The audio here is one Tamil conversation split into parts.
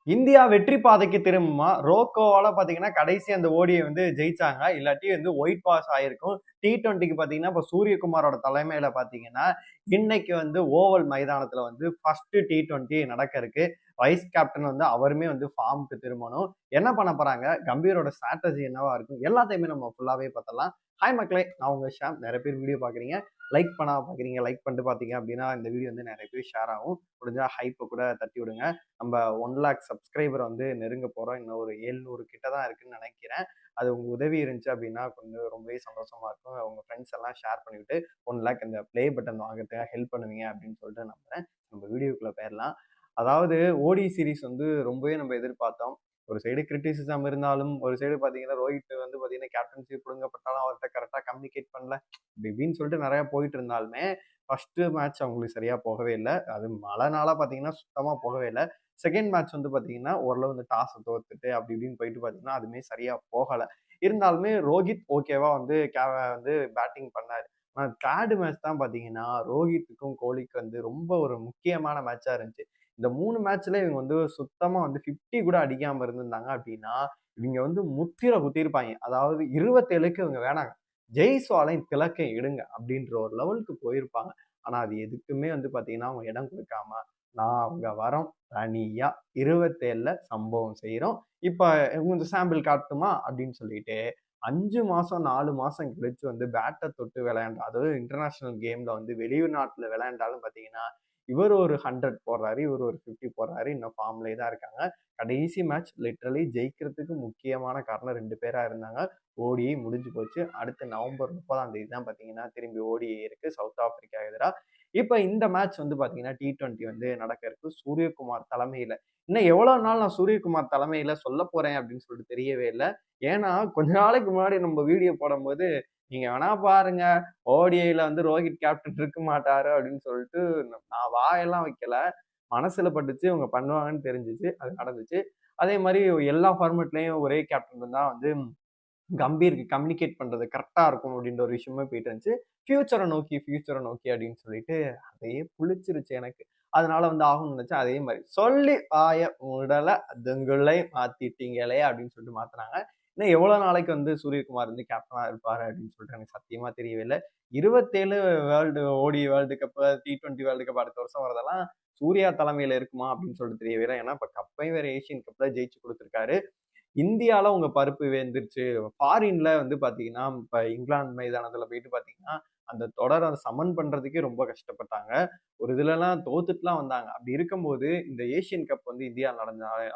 இந்தியா வெற்றி பாதைக்கு திரும்புமா? ரோக்கோவால பார்த்தீங்கன்னா, கடைசி அந்த ஓடிய ஜெயிச்சாங்க. இல்லாட்டி ஒயிட் வாஷ் ஆயிருக்கும். T20க்கு பார்த்தீங்கன்னா, இப்ப சூரியகுமாரோட தலைமையில பார்த்தீங்கன்னா, இன்னைக்கு ஓவல் மைதானத்துல ஃபர்ஸ்ட் T20 நடக்க இருக்கு. வைஸ் கேப்டன் அவருமே ஃபார்ம்க்கு திரும்பணும். என்ன பண்ண போறாங்க? கம்பீரோட ஸ்ட்ராட்டஜி என்னவா இருக்கும்? எல்லாத்தையுமே நம்ம ஃபுல்லாவே பார்த்தரலாம். ஹாய் மக்களே! நான் உங்க ஷாம். நெறைய பேர் வீடியோ பார்க்குறீங்க. லைக் பண்ணாம பார்க்குறீங்க. லைக் பண்ணிட்டு பார்த்தீங்க அப்படின்னா, இந்த வீடியோ நெறைய பேர் ஷேர் ஆகும். முடிஞ்சா ஹைப்ப கூட தட்டி விடுங்க. நம்ம 1,00,000 சப்ஸ்கிரைபர் நெருங்க போறோம். இன்னும் ஒரு 700 கிட்ட தான் இருக்குன்னு நினைக்கிறேன். அது உங்க உதவி இருந்துச்சு அப்படின்னா கொஞ்சம் ரொம்பவே சந்தோஷமா இருக்கும். உங்க ஃப்ரெண்ட்ஸ் எல்லாம் ஷேர் பண்ணிவிட்டு 1,00,000 இந்த ப்ளே பட்டன் வாங்குறதுக்காக ஹெல்ப் பண்ணுவீங்க அப்படின்னு சொல்லிட்டு நம்புறேன். நம்ம வீடியோக்குள்ள போயிரலாம். அதாவது ஓடி சீரிஸ் ரொம்பவே நம்ம எதிர்பார்த்தோம். ஒரு சைடு கிரிட்டிசிசம் இருந்தாலும், ஒரு சைடு பார்த்தீங்கன்னா, ரோஹித் பார்த்தீங்கன்னா கேப்டன்சி புடுங்கப்பட்டாலும் அவர்ட்ட கரெக்ட்டா கம்யூனிகேட் பண்ணல. இப்படி இப்படின்னு சொல்லிட்டு நெறைய போயிட்டு இருந்தாலுமே, ஃபர்ஸ்ட் மேட்ச் அவங்களுக்கு சரியா போகவே இல்ல. அது மழைனால பார்த்தீங்கன்னா, சுத்தமா போகவே இல்ல. செகண்ட் மேட்ச் பார்த்தீங்கன்னா, ஓரளவு டாஸ தோத்துட்டு அப்படி இப்படின்னு போயிட்டு பார்த்தீங்கன்னா, அதுவுமே சரியா போகல. இருந்தாலுமே ரோஹித் ஓகேவா பேட்டிங் பண்ணாரு. ஆனா 3 மேட்ச் தான் பார்த்தீங்கன்னா, ரோஹித்துக்கும் கோலிக்கும் ரொம்ப ஒரு முக்கியமான மேட்ச்சா இருந்துச்சு. இந்த 3 மேட்ச்ல இவங்க சுத்தமா 50 கூட அடிக்காம இருந்திருந்தாங்க அப்படின்னா, இவங்க முத்திர குத்திருப்பாய்ங்க. அதாவது 27க்கு இவங்க வேணாங்க. ஜெய்ஸ்வாலையும் திலக்கை இடுங்க அப்படின்ற ஒரு லெவலுக்கு போயிருப்பாங்க. ஆனா அது எதுக்குமே பார்த்தீங்கன்னா, அவங்க இடம் குடுக்காம, நாங்க வரோம் தனியா 27ல சம்பவம் செய்றோம். இப்ப கொஞ்சம் சாம்பிள் காட்டட்டுமா? அப்படின்னு சொல்லிட்டு 5 மாசம், 4 மாசம் கழிச்சு பேட்ட தொட்டு விளையாண்ட அதாவது இன்டர்நேஷனல் கேம்ல வெளிநாட்டுல விளையாண்டாலும் பார்த்தீங்கன்னா, இவர் ஒரு 100 போடுறாரு, இவர் ஒரு 50 போடுறாரு. இன்னும் ஃபார்ம்லயே தான் இருக்காங்க. கடைசி மேட்ச் லிட்டரலி ஜெயிக்கிறதுக்கு முக்கியமான காரணம் 2 பேரா இருந்தாங்க. ஓடிஐ முடிஞ்சு போச்சு. அடுத்து நவம்பர் 30ஆம் தேதி தான் பார்த்தீங்கன்னா, திரும்பி ஓடிஐ இருக்கு சவுத் ஆப்பிரிக்கா எதிரா. இப்ப இந்த மேட்ச் பார்த்தீங்கன்னா, T20 நடக்க இருக்கு. சூரியகுமார் தலைமையில. இன்னும் எவ்வளோ நாள் நான் சூரியகுமார் தலைமையில சொல்லப் போறேன் அப்படின்னு சொல்லிட்டு தெரியவே இல்ல. ஏன்னா, கொஞ்ச நாளைக்கு முன்னாடி நம்ம வீடியோ போடும்போது, நீங்க வேணா பாருங்க, ஓடிஐல ரோஹித் கேப்டன் இருக்க மாட்டாரு அப்படின்னு சொல்லிட்டு நான் வாயெல்லாம் வைக்கல. மனசுல பட்டுச்சு. இவங்க பண்ணுவாங்கன்னு தெரிஞ்சுச்சு. அது நடந்துச்சு. அதே மாரி எல்லா ஃபார்மேட்லயும் ஒரே கேப்டன் இருந்தா கம்பீருக்கு கம்யூனிகேட் பண்றது கரெக்ட்டா இருக்கும் அப்படின்ற ஒரு விஷயமே போயிட்டு இருந்துச்சு. ஃபியூச்சர நோக்கி அப்படின்னு சொல்லிட்டு அதையே புளிச்சிருச்சு எனக்கு. அதனால ஆகும்னு நினைச்சேன். அதே மாரி சொல்லி வாய மூடல அதுங்குள்ளே மாத்திட்டீங்களே அப்படின்னு சொல்லிட்டு மாத்துனாங்க. இன்னும் எவ்வளவு நாளைக்கு சூரியகுமார் கேப்டனா இருப்பாரு அப்படின்னு சொல்லிட்டு எனக்கு சத்தியமா தெரியவே இல்ல. 27 ஓடி world cup, T20 world cup அடுத்த வருஷம் வரதெல்லாம் சூர்யா தலைமையில இருக்குமா அப்படின்னு சொல்லிட்டு தெரியவே இல்ல. ஏன்னா இப்ப கப்பையும் வேற ஏசியன் கப்ல ஜெயிச்சு குடுத்திருக்காரு. இந்தியால உங்க பருப்பு வெந்துருச்சு. ஃபாரின்ல பார்த்தீங்கன்னா, இப்ப இங்கிலாந்து மைதானத்துல போயிட்டு பார்த்தீங்கன்னா, அந்த தொடர சமன் பண்றதுக்கே ரொம்ப கஷ்டப்பட்டாங்க. ஒரு இதுலலாம் தோத்துட்டுலாம் வந்தாங்க. அப்படி இருக்கும்போது, இந்த ஏசியன் கப் இந்தியால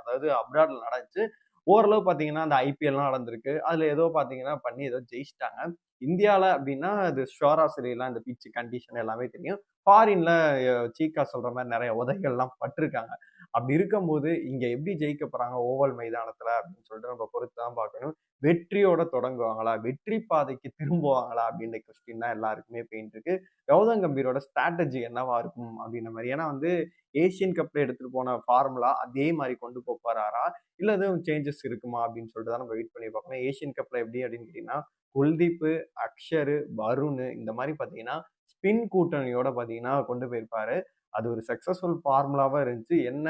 அதாவது அப்ராட்ல நடந்துச்சு. ஓரளவு பார்த்தீங்கன்னா, அந்த ஐபிஎல்லாம் நடந்திருக்கு. அதுல ஏதோ பார்த்தீங்கன்னா பண்ணி ஏதோ ஜெயிச்சுட்டாங்க. இந்தியால அப்படின்னா, அது ஷோரா சிறைலாம் இந்த பிட்ச் கண்டிஷன் எல்லாமே தெரியும். ஃபாரின்ல சீக்கா சொல்ற மாரி நெறைய உதைகள்லாம் பட்டுருக்காங்க. அப்படி இருக்கும்போது, இங்க எப்படி ஜெயிக்க போறாங்க ஓவல் மைதானத்துல அப்படின்னு சொல்லிட்டு நம்ம பொறுத்து தான் பார்க்கணும். வெற்றியோட தொடங்குவாங்களா? வெற்றி பாதைக்கு திரும்புவாங்களா? அப்படின்ற கொஸ்டின் தான் எல்லாருக்குமே போயிட்டு இருக்கு. கௌதம் கம்பீரோட ஸ்ட்ராட்டஜி என்னவா இருக்கும்? அப்படின்ற மாரி. ஏன்னா ஏசியன் கப்ல எடுத்துட்டு போன ஃபார்முலா அதே மாரி கொண்டு போறாரா? இல்ல எதுவும் சேஞ்சஸ் இருக்குமா? அப்படின்னு சொல்லிட்டு தான் நம்ம வெயிட் பண்ணி பார்க்கணும். ஏசியன் கப்ல எப்படி அப்படின்னு கேட்டீங்கன்னா, குல்தீப், அக்ஷர், வருண் இந்த மாரி பார்த்தீங்கன்னா, ஸ்பின் கூட்டணியோட பார்த்தீங்கன்னா கொண்டு போயிருப்பாரு. அது ஒரு சக்சஸ்ஃபுல் ஃபார்முலாவா இருந்துச்சு. என்ன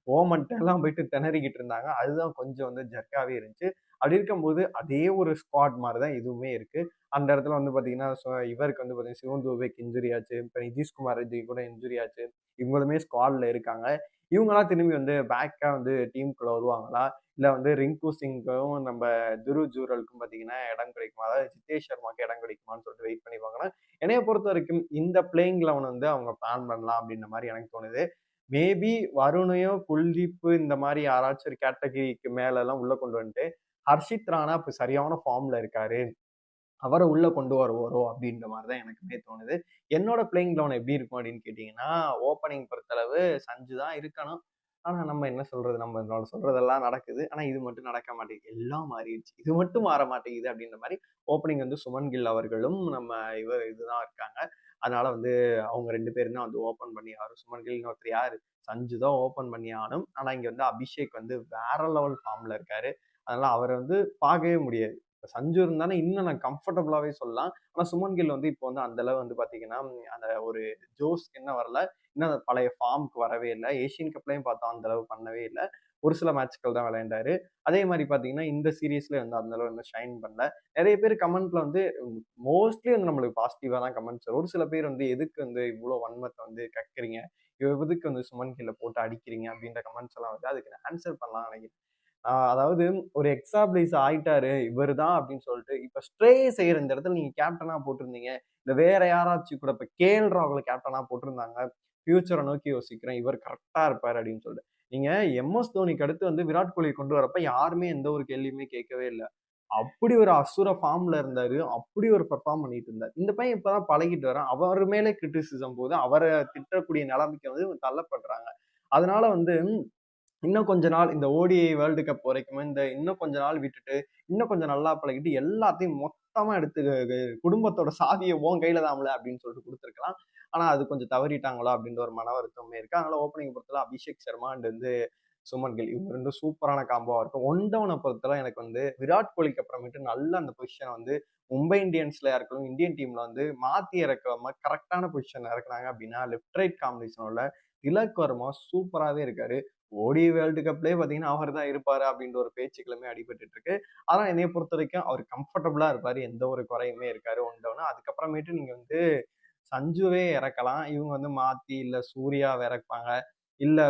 ஓமன்ட்ட எல்லாம் போயிட்டு திணறிக்கிட்டு இருந்தாங்க. அதுதான் கொஞ்சம் ஜர்க்காவே இருந்துச்சு. அப்படி இருக்கும்போது அதே ஒரு ஸ்குவாட் மாரி தான் இதுவுமே இருக்கு. அந்த இடத்துல பார்த்தீங்கன்னா, இவருக்கு பார்த்தீங்கன்னா, சிவம் துபேக்கு இன்ஜுரி ஆச்சு. இப்ப நிதிஷ்குமார் ரெட்டி கூட இன்ஜுரி ஆச்சு. இவங்களுமே ஸ்குவாட்ல இருக்காங்க. இவங்கலாம் திரும்பி பேக்கா டீமுக்குள்ள வருவாங்களா? இல்ல ரிங்கு சிங்கும் நம்ம துருவ் ஜூரலுக்கும் பார்த்தீங்கன்னா இடம் கிடைக்குமா? அதாவது ஜிதேஷ் சர்மாக்கு இடம் கிடைக்குமான்னு சொல்லிட்டு வெயிட் பண்ணி பார்க்கணும். என்னைய பொறுத்தவரைக்கும் இந்த பிளேயிங் 11 அவங்க பிளான் பண்ணலாம் அப்படின்ற மாரி எனக்கு தோணுது. மேபி வருணையோ, குல்தீப் இந்த மாரி யாராச்சும் ஒரு கேட்டகரிக்கு மேலலாம் உள்ள கொண்டு வந்துட்டு, ஹர்ஷித் ராணா இப்ப சரியான ஃபார்ம்ல இருக்காரு. அவர உள்ள கொண்டு வருவாரோ அப்படின்ற மாரி தான் எனக்குமே தோணுது. என்னோட பிளேயிங் 11 எப்படி இருக்கும் அப்படின்னு கேட்டீங்கன்னா, ஓப்பனிங் பொறுத்தளவு சஞ்சு தான் இருக்கணும். ஆனா நம்ம என்ன சொல்றது? நம்ம சொல்றதெல்லாம் நடக்குது. ஆனா இது மட்டும் நடக்க மாட்டேங்குது. எல்லாம் மாறிடுச்சு. இது மட்டும் மாற மாட்டேங்குது அப்படின்ற மாரி ஓப்பனிங் சுமன் கில் அவர்களும், நம்ம இதுதான் இருக்காங்க. அதனால அவங்க 2 பேரும் தான் ஓப்பன் பண்ணி ஆகணும். சுமன் கில் இன்னொருத்தர் யாரு? சஞ்சு தான் ஓப்பன் பண்ணி ஆகணும். ஆனா இங்க அபிஷேக் வேற லெவல் ஃபார்ம்ல இருக்காரு. அதனால அவர பார்க்கவே முடியாது. இப்ப சஞ்சு இருந்தாலும் இன்னும் நான் கம்ஃபர்டபுளாவே சொல்லலாம். ஆனா சுமன் கில் இப்போ அந்த அளவு பார்த்தீங்கன்னா, அந்த ஒரு ஜோஸ்க்கு இன்னும் வரல. இன்னும் அந்த பழைய ஃபார்ம்க்கு வரவே இல்ல. ஏசியன் கப்லயும் பார்த்தோம் அந்த அளவு பண்ணவே இல்ல. ஒரு சில மேட்ச்கள் தான் விளையாண்டாரு. அதே மாரி பார்த்தீங்கன்னா, இந்த சீரிஸ்ல வந்து அந்த அளவு வந்து ஷைன் பண்ணல. நெறைய பேர் கமெண்ட்ல வந்து மோஸ்ட்லி வந்து நம்மளுக்கு பாசிட்டிவா தான் கமெண்ட்ஸ் வரும். ஒரு சில பேர் வந்து எதுக்கு வந்து இவ்ளோ வன்மத்த வந்து கக்குறீங்க? எதுக்கு வந்து சுமன் கில்ல போட்டு அடிக்கிறீங்க? அப்படின்ற கமெண்ட்ஸ் எல்லாம் வருது. அதுக்கு நான் ஆன்சர் பண்ணலாம்னு நெனைக்கிறேன். அதாவது ஒரு எக்ஸாப்ளைஸ் ஆயிட்டாரு இவரு தான் அப்படின்னு சொல்லிட்டு, இப்ப ஸ்ட்ரேயஸ் ஐயர் இந்த இடத்துல நீங்க கேப்டனா போட்டிருந்தீங்க. இல்ல வேற யாராச்சும் கூட இப்ப கேஎல் ராகுல கேப்டனா போட்டிருந்தாங்க. ஃபியூச்சர நோக்கி யோசிக்கிறேன். இவர் கரெக்ட்டா இருப்பாரு அப்படின்னு சொல்லிட்டு. நீங்க எம்.எஸ். தோனிக்கு அடுத்து வந்து விராட் கோலிய கொண்டு வரப்ப யாருமே எந்த ஒரு கேள்வியுமே கேட்கவே இல்ல. அப்படி ஒரு அசுர ஃபார்ம்ல இருந்தாரு. அப்படி ஒரு பெர்ஃபார்ம் பண்ணிட்டு இருந்தாரு. இந்த பையன் இப்பதான் பழகிட்டு வரான். அவர் மேலே கிரிட்டிசிசம் போது அவர திட்டக்கூடிய நிலைமைக்கு வந்து தள்ளப்படுறாங்க. அதனால வந்து இன்னும் கொஞ்ச நாள் இந்த ஓடிஐ வேர்ல்டு கப் வரைக்கும் இந்த இன்னும் கொஞ்ச நாள் விட்டுட்டு, இன்னும் கொஞ்சம் நல்லா பழகிட்டு எல்லாத்தையும் மொத்தமா எடுத்து குடும்பத்தோட சாவிய உன் கையில தான்ல அப்படின்னு சொல்லிட்டு குடுத்துருக்கலாம். ஆனா அது கொஞ்சம் தவறிட்டாங்களோ அப்படின்ற ஒரு மன வருத்தமே இருக்கு. அதனால ஓப்பனிங் பொறுத்தவரை அபிஷேக் சர்மா அண்ட் வந்து சுமன் கில் இவங்க 2 சூப்பரான காம்போவா இருக்கும். ஒன் டவுன பொறுத்தவரை எனக்கு வந்து விராட் கோலிக்கு அப்புறமேட்டு நல்ல அந்த பொசிஷன வந்து மும்பை இந்தியன்ஸ்லயா இருக்கட்டும், இந்தியன் டீம்ல வந்து மாத்தி இறக்காம கரெக்ட்டான பொசிஷன்ல இறக்குனாங்க அப்படின்னா, லெஃப்ட் ரைட் காம்பினேஷனோட திலக் வர்மா சூப்பராவே இருக்காரு. ஓடிஐ வேர்ல்டு கப்லயே பார்த்தீங்கன்னா, அவர் தான் இருப்பாரு அப்படின்ற ஒரு பேச்சுக்களுமே அடிபட்டுட்டு இருக்கு. ஆனா என்னைய பொறுத்தவரைக்கும் அவர் கம்ஃபர்டபுளா இருப்பாரு. எந்த ஒரு குறையுமே இருக்காது ஒன் டவுன். அதுக்கப்புறமேட்டு நீங்க வந்து சஞ்சுவே இறக்கலாம். இவங்க வந்து மாத்தி இல்ல சூர்யாவ இறக்குவாங்க. இல்ல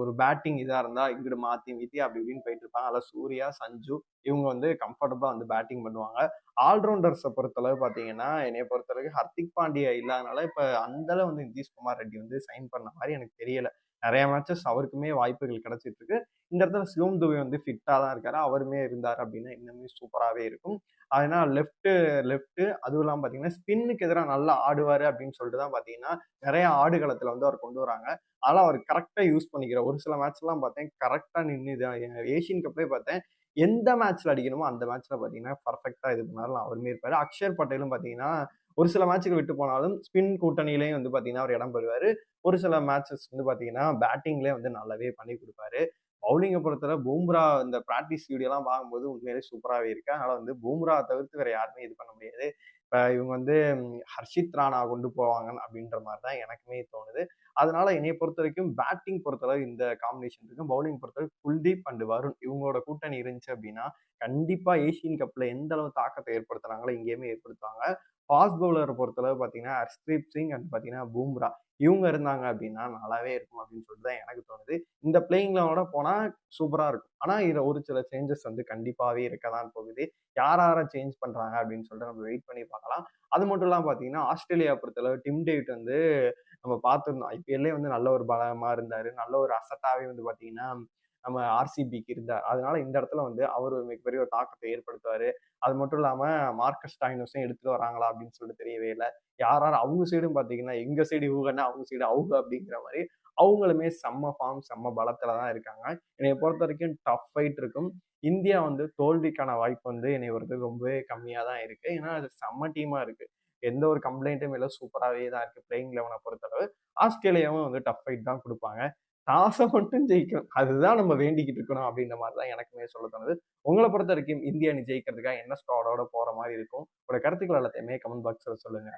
ஒரு பேட்டிங் இதா இருந்தா இங்கிட்டு மாத்தி கீத்தி அப்படி இப்படின்னு போயிட்டு இருப்பாங்க. அதுல சூர்யா, சஞ்சு இவங்க வந்து கம்ஃபர்டபுளா வந்து பேட்டிங் பண்ணுவாங்க. ஆல்ரவுண்டர்ஸ பொறுத்தளவு பார்த்தீங்கன்னா, என்னைய பொறுத்தளவுக்கு ஹர்திக் பாண்டியா இல்லாதனால இப்ப அந்த அளவு வந்து நிதிஷ் குமார் ரெட்டி வந்து சைன் பண்ண மாரி எனக்கு தெரியல. நெறைய மேட்சஸ் அவருக்குமே வாய்ப்புகள் கிடைச்சிட்டு இருக்கு. இந்த இடத்துல சிவம் துபே வந்து ஃபிட்டா தான் இருக்காரு. அவருமே இருந்தாரு அப்படின்னா இன்னுமே சூப்பராவே இருக்கும். அதனால லெஃப்ட் அதுவும் இல்லாம பார்த்தீங்கன்னா, ஸ்பின்னுக்கு எதிரா நல்லா ஆடுவாரு அப்படின்னு சொல்லிட்டு தான் பார்த்தீங்கன்னா, நெறைய ஆடுகளத்துல வந்து அவர் கொண்டு வராங்க. அதெல்லாம் அவர் கரெக்ட்டா யூஸ் பண்ணிக்கிறார். ஒரு சில மேட்ச்லாம் பார்த்தேன் கரெக்ட்டா நின்னு ஏசியன் கப்லயே பார்த்தேன். எந்த மேட்ச்ல அடிக்கணுமோ அந்த மேட்ச்ல பார்த்தீங்கன்னா, பெர்ஃபெக்ட்டா இது பண்ணாருலாம் அவருமே இருப்பாரு. அக்ஷர் பட்டேலும் பார்த்தீங்கன்னா, ஒரு சில மேட்ச்க்கு விட்டு போனாலும் ஸ்பின் கூட்டணியிலயும் வந்து பார்த்தீங்கன்னா, அவர் இடம் பெறுவாரு. ஒரு சில மேட்சஸ் வந்து பார்த்தீங்கன்னா, பேட்டிங்லயே வந்து நல்லாவே பண்ணி குடுப்பாரு. பவுலிங்க பொறுத்தவரை பூம்ரா இந்த பிராக்டிஸ் வீடியோலாம் பார்க்கும்போது உண்மையிலேயே சூப்பராவே இருக்கு. அதனால வந்து பூம்ரா தவிர்த்து வேற யாருமே இது பண்ண முடியாது. இப்ப இவங்க வந்து ஹர்ஷித் ராணா கொண்டு போவாங்க அப்படின்ற மாரி தான் எனக்குமே தோணுது. அதனால என்னைய பொறுத்தவரைக்கும் பேட்டிங் பொறுத்தளவு இந்த காம்பினேஷன் இருக்கும். பவுலிங் பொறுத்தளவு குல்தீப் அண்ட் வருண் இவங்களோட கூட்டணி இருந்துச்சு அப்படின்னா, கண்டிப்பா ஏசியன் கப்ல எந்த அளவு தாக்கத்த ஏற்படுத்துனாங்களோ இங்கேயுமே ஏற்படுத்துவாங்க. ஃபாஸ்ட் பவுலர பொறுத்தளவு பார்த்தீங்கன்னா, ஹர்ஷ்தீப் சிங் அண்ட் பார்த்தீங்கன்னா பூம்ரா இவங்க இருந்தாங்க அப்படின்னா நல்லாவே இருக்கும் அப்படின்னு சொல்லிட்டு தான் எனக்கு தோணுது. இந்த பிளேயிங் லெவனோட போனா சூப்பரா இருக்கும். ஆனா இதுல ஒரு சில சேஞ்சஸ் வந்து கண்டிப்பாவே இருக்க தான் போகுது. யார் யார சேஞ்ச் பண்றாங்க அப்படின்னு சொல்லிட்டு நம்ம வெயிட் பண்ணி பார்க்கலாம். அது மட்டும் இல்லாம பார்த்தீங்கன்னா, ஆஸ்திரேலியா பொறுத்தளவு டிம் டேவிட் வந்து நம்ம பார்த்திருந்தோம். ஐபிஎல்லே வந்து நல்ல ஒரு பலமா இருந்தாரு. நல்ல ஒரு அசெட்டாவே வந்து பார்த்தீங்கன்னா, நம்ம ஆர்சிபிக்கு இருந்தார். அதனால இந்த இடத்துல வந்து அவரு மிகப்பெரிய ஒரு தாக்கத்த ஏற்படுத்துவாரு. அது மட்டும் இல்லாம மார்க்கஸ் ஸ்டாயினஸும் எடுத்துட்டு வராங்களா அப்படின்னு சொல்லிட்டு தெரியவே இல்ல. யார் யார் அவங்க சைடும் பார்த்தீங்கன்னா, எங்க சைடு இவுகன்னா, அவங்க சைடு அவுக அப்படிங்கிற மாரி அவங்களுமே செம்ம ஃபார்ம், செம்ம பலத்துல தான் இருக்காங்க. என்னைய பொறுத்தவரைக்கும் டஃப் ஃபைட் இருக்கும். இந்தியா வந்து தோல்விக்கான வாய்ப்பு வந்து என்னைய பொறுத்தவரைக்கும் ரொம்பவே கம்மியா தான் இருக்கு. ஏன்னா, அது செம்ம டீமா இருக்கு. எந்த ஒரு கம்ப்ளைண்ட்டும் இல்ல. சூப்பராவே தான் இருக்கு பிளேயிங் 11 பொறுத்தளவு. ஆஸ்திரேலியாவும் வந்து டஃப் ஃபைட் தான் குடுப்பாங்க. டாஸ மட்டும் ஜெயிக்கணும். அதுதான் நம்ம வேண்டிக்கிட்டு இருக்கணும் அப்படின்ற மாரி தான் எனக்குமே சொல்ல தோணுது. உங்கள பொறுத்தவரைக்கும் இந்திய அணி ஜெயிக்கிறதுக்காக என்ன ஸ்குவாடோட போற மாரி இருக்கும்? உங்களோட கருத்துக்கள் எல்லாத்தையுமே கமெண்ட் பாக்ஸ்ல சொல்லுங்க.